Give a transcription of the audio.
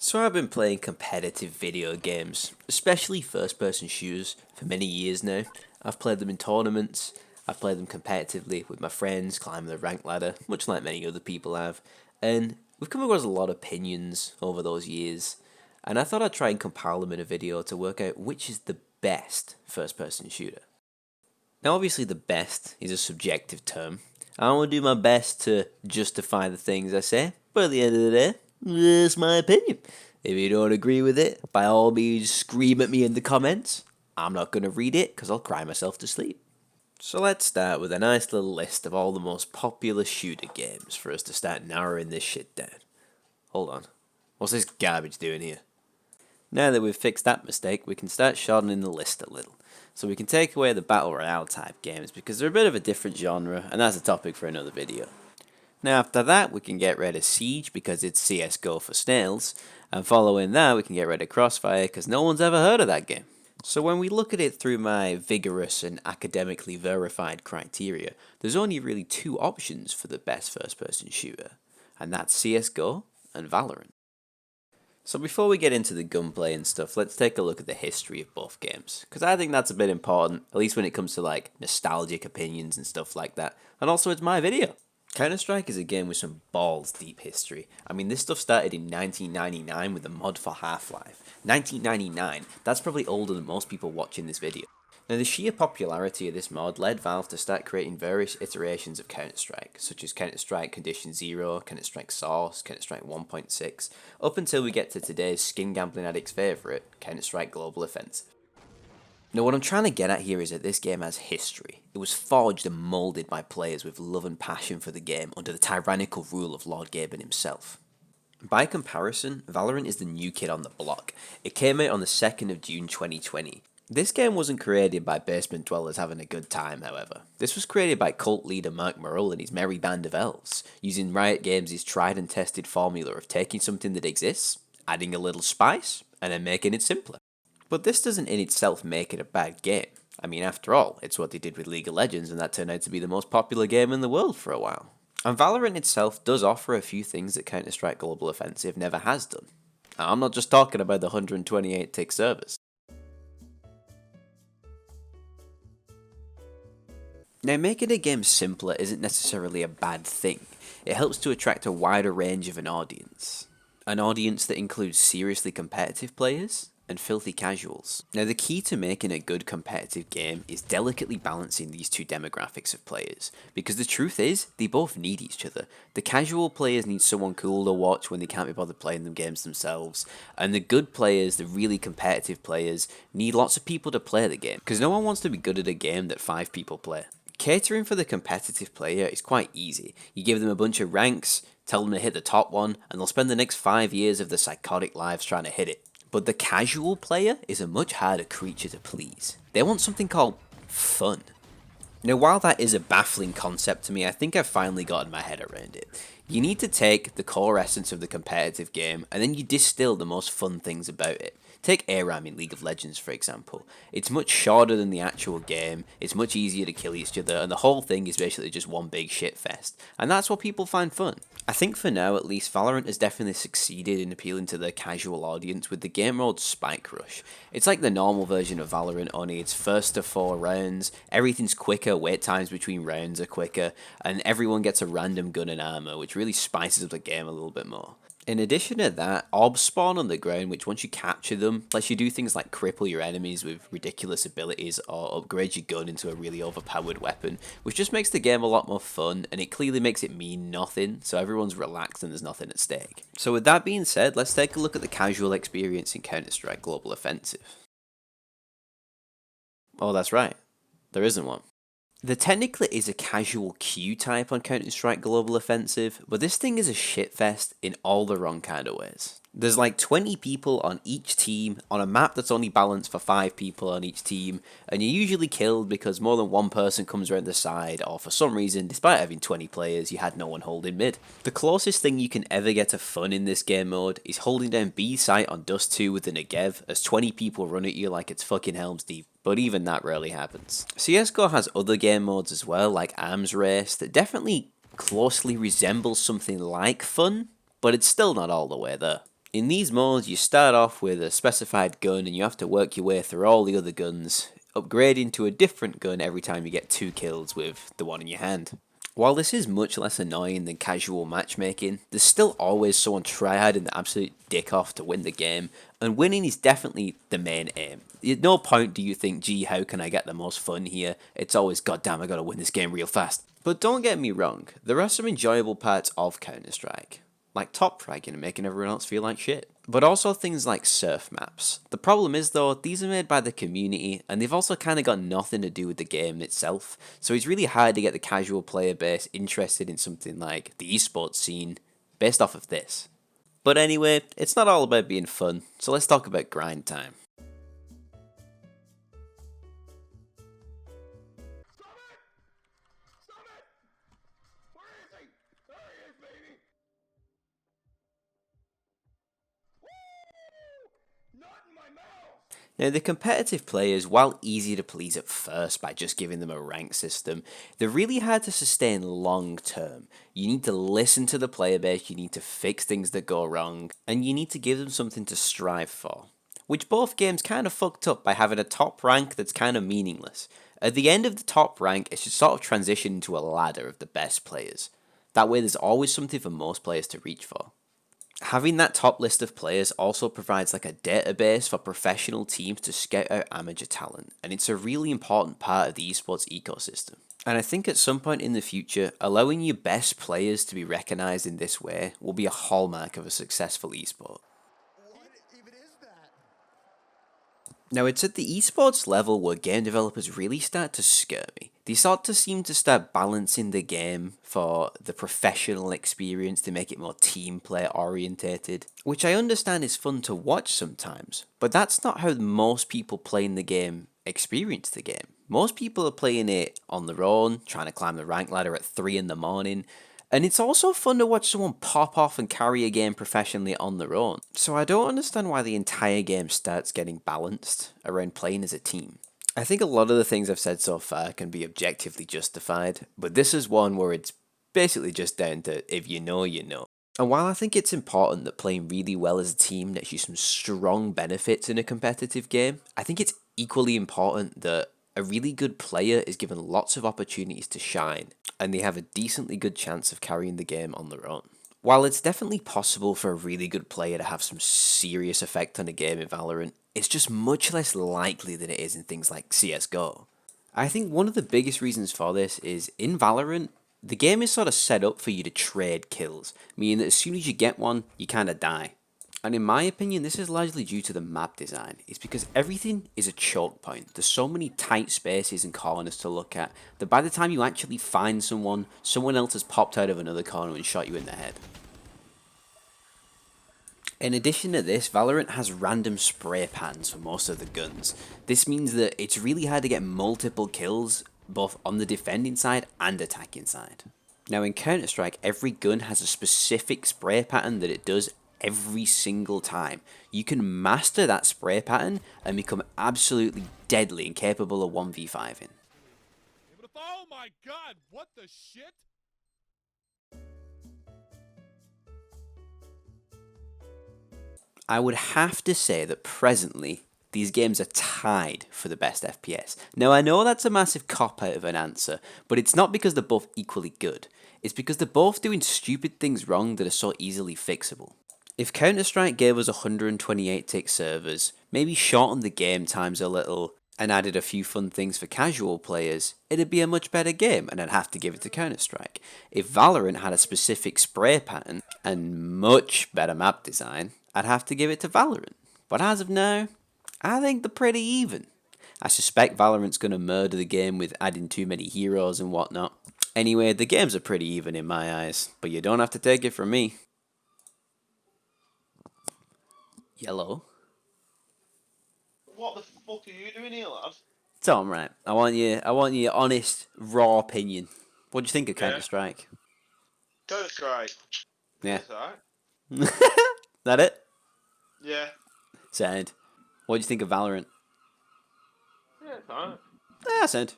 So I've been playing competitive video games, especially first-person shooters, for many years now. I've played them in tournaments, I've played them competitively with my friends, climbing the rank ladder, much like many other people have, and we've come across a lot of opinions over those years, and I thought I'd try and compile them in a video to work out which is the best first-person shooter. Now obviously the best is a subjective term. I want to do my best to justify the things I say, but at the end of the day, it's my opinion. If you don't agree with it, by all means scream at me in the comments. I'm not going to read it because I'll cry myself to sleep. So let's start with a nice little list of all the most popular shooter games for us to start narrowing this shit down. Hold on. What's this garbage doing here? Now that we've fixed that mistake, we can start shortening the list a little. So we can take away the Battle Royale type games because they're a bit of a different genre, and that's a topic for another video. Now after that, we can get rid of Siege because it's CSGO for snails, and following that, we can get rid of Crossfire because no one's ever heard of that game. So when we look at it through my vigorous and academically verified criteria, there's only really two options for the best first-person shooter, and that's CSGO and Valorant. So before we get into the gunplay and stuff, let's take a look at the history of both games, because I think that's a bit important, at least when it comes to like nostalgic opinions and stuff like that, and also it's my video. Counter-Strike is a game with some balls deep history. I mean, this stuff started in 1999 with a mod for Half-Life. 1999, that's probably older than most people watching this video. Now, the sheer popularity of this mod led Valve to start creating various iterations of Counter-Strike, such as Counter-Strike Condition Zero, Counter-Strike Source, Counter-Strike 1.6, up until we get to today's skin gambling addict's favourite, Counter-Strike Global Offensive. Now what I'm trying to get at here is that this game has history. It was forged and moulded by players with love and passion for the game under the tyrannical rule of Lord Gaben himself. By comparison, Valorant is the new kid on the block. It came out on the 2nd of June 2020. This game wasn't created by basement dwellers having a good time, however. This was created by cult leader Mark Morrell and his merry band of elves, using Riot Games' tried and tested formula of taking something that exists, adding a little spice, and then making it simpler. But this doesn't in itself make it a bad game. I mean, after all, it's what they did with League of Legends, and that turned out to be the most popular game in the world for a while. And Valorant itself does offer a few things that Counter-Strike Global Offensive never has done. I'm not just talking about the 128 tick servers. Now, making a game simpler isn't necessarily a bad thing. It helps to attract a wider range of an audience. An audience that includes seriously competitive players and filthy casuals. Now the key to making a good competitive game is delicately balancing these two demographics of players, because the truth is, they both need each other. The casual players need someone cool to watch when they can't be bothered playing them games themselves, and the good players, the really competitive players, need lots of people to play the game, because no one wants to be good at a game that 5 people play. Catering for the competitive player is quite easy. You give them a bunch of ranks, tell them to hit the top one, and they'll spend the next 5 years of their psychotic lives trying to hit it. But the casual player is a much harder creature to please. They want something called fun. Now while that is a baffling concept to me, I think I've finally gotten my head around it. You need to take the core essence of the competitive game and then you distill the most fun things about it. Take ARAM in League of Legends for example. It's much shorter than the actual game, it's much easier to kill each other, and the whole thing is basically just one big shit fest. And that's what people find fun. I think for now at least, Valorant has definitely succeeded in appealing to the casual audience with the game mode Spike Rush. It's like the normal version of Valorant, only it's first to 4 rounds, everything's quicker, wait times between rounds are quicker, and everyone gets a random gun and armor, which really spices up the game a little bit more. In addition to that, orbs spawn on the ground, which once you capture them, lets you do things like cripple your enemies with ridiculous abilities or upgrade your gun into a really overpowered weapon, which just makes the game a lot more fun, and it clearly makes it mean nothing, so everyone's relaxed and there's nothing at stake. So with that being said, let's take a look at the casual experience in Counter-Strike Global Offensive. Oh, that's right. There isn't one. There technically is a casual queue type on Counter-Strike Global Offensive, but this thing is a shitfest in all the wrong kind of ways. There's like 20 people on each team, on a map that's only balanced for 5 people on each team, and you're usually killed because more than one person comes around the side, or for some reason, despite having 20 players, you had no one holding mid. The closest thing you can ever get to fun in this game mode is holding down B site on Dust 2 with a Negev, as 20 people run at you like it's fucking Helm's Deep. But even that rarely happens. CSGO has other game modes as well, like Arms Race, that definitely closely resemble something like fun, but it's still not all the way there. In these modes, you start off with a specified gun and you have to work your way through all the other guns, upgrading to a different gun every time you get 2 kills with the one in your hand. While this is much less annoying than casual matchmaking, there's still always someone tryharding the absolute dick off to win the game, and winning is definitely the main aim. At no point do you think, gee, how can I get the most fun here? It's always, goddamn, I gotta win this game real fast. But don't get me wrong, there are some enjoyable parts of Counter-Strike, like top fragging and making everyone else feel like shit. But also things like surf maps. The problem is though, these are made by the community and they've also kind of got nothing to do with the game itself, so it's really hard to get the casual player base interested in something like the esports scene based off of this. But anyway, it's not all about being fun, so let's talk about grind time. Now, the competitive players, while easy to please at first by just giving them a rank system, they're really hard to sustain long term. You need to listen to the player base, you need to fix things that go wrong, and you need to give them something to strive for. Which both games kind of fucked up by having a top rank that's kind of meaningless. At the end of the top rank, it should sort of transition into a ladder of the best players. That way, there's always something for most players to reach for. Having that top list of players also provides like a database for professional teams to scout out amateur talent, and it's a really important part of the esports ecosystem. And I think at some point in the future, allowing your best players to be recognized in this way will be a hallmark of a successful esport. Now, it's at the esports level where game developers really start to scare me. They start to seem to start balancing the game for the professional experience to make it more team play orientated, which I understand is fun to watch sometimes, but that's not how most people playing the game experience the game. Most people are playing it on their own, trying to climb the rank ladder at 3 in the morning, and it's also fun to watch someone pop off and carry a game professionally on their own. So I don't understand why the entire game starts getting balanced around playing as a team. I think a lot of the things I've said so far can be objectively justified, but this is one where it's basically just down to if you know, you know. And while I think it's important that playing really well as a team nets you some strong benefits in a competitive game, I think it's equally important that a really good player is given lots of opportunities to shine, and they have a decently good chance of carrying the game on their own. While it's definitely possible for a really good player to have some serious effect on a game in Valorant, it's just much less likely than it is in things like CSGO. I think one of the biggest reasons for this is in Valorant, the game is sort of set up for you to trade kills, meaning that as soon as you get one, you kind of die. And in my opinion, this is largely due to the map design. It's because everything is a choke point. There's so many tight spaces and corners to look at that by the time you actually find someone, someone else has popped out of another corner and shot you in the head. In addition to this, Valorant has random spray patterns for most of the guns. This means that it's really hard to get multiple kills, both on the defending side and attacking side. Now in Counter-Strike, every gun has a specific spray pattern that it does every single time. You can master that spray pattern and become absolutely deadly and capable of 1v5ing. Oh my god, what the shit? I would have to say that presently, these games are tied for the best FPS. Now I know that's a massive cop-out of an answer, but it's not because they're both equally good. It's because they're both doing stupid things wrong that are so easily fixable. If Counter-Strike gave us 128-tick servers, maybe shortened the game times a little, and added a few fun things for casual players, it'd be a much better game, and I'd have to give it to Counter-Strike. If Valorant had a specific spray pattern, and much better map design, I'd have to give it to Valorant. But as of now, I think they're pretty even. I suspect Valorant's going to murder the game with adding too many heroes and whatnot. Anyway, the games are pretty even in my eyes, but you don't have to take it from me. Yellow. What the fuck are you doing here, lad? It's alright. I want your honest, raw opinion. What do you think of Counter-Strike? Counter-Strike. Yeah. That's alright. That it? Yeah. Sound. What do you think of Valorant? Yeah, it's alright. Sound.